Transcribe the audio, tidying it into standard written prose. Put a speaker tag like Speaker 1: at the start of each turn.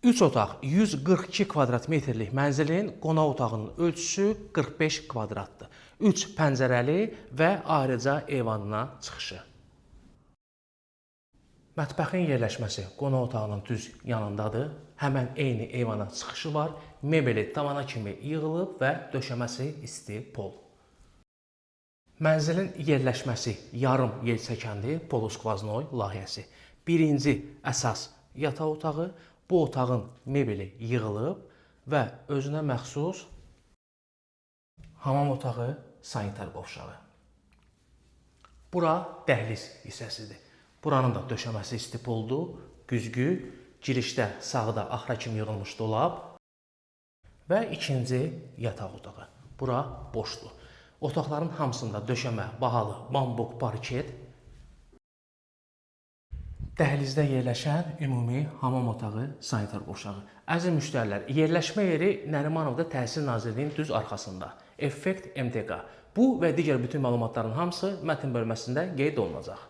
Speaker 1: 3 otaq 142 kvadrat metrlik mənzilin qonaq otağının ölçüsü 45 kvadratdır. 3 pəncərəli və ayrıca eyvanına çıxışı. Mətbəxin yerləşməsi qonaq otağının düz yanındadır. Həmən eyni eyvana çıxışı var. Mebeli tavana kimi yığılıb və döşəməsi isti pol. Mənzilin yerləşməsi yarım yelçəkənli poluskvaznoy layihəsi. Birinci əsas yataq otağı. Bu otağın mebeli yığılıb və özünə məxsus hamam otağı, sanitar qovşağı. Bura dəhliz hissəsidir. Buranın da döşəməsi isti poldur, güzgü, girişdə sağda axıra kimi yığılmış dolab və ikinci yataq otağı. Bura boşdur. Otaqların hamısında döşəmə bahalı bambuk parket, dəhlizdə yerləşən ümumi hamam otağı, sanitar qovşağı. Əziz müştərilər, yerləşmə yeri Nərimanovda Təhsil Nazirliyinin düz arxasında. Effekt MTK. Bu və digər bütün məlumatların hamısı mətn bölməsində qeyd olunacaq.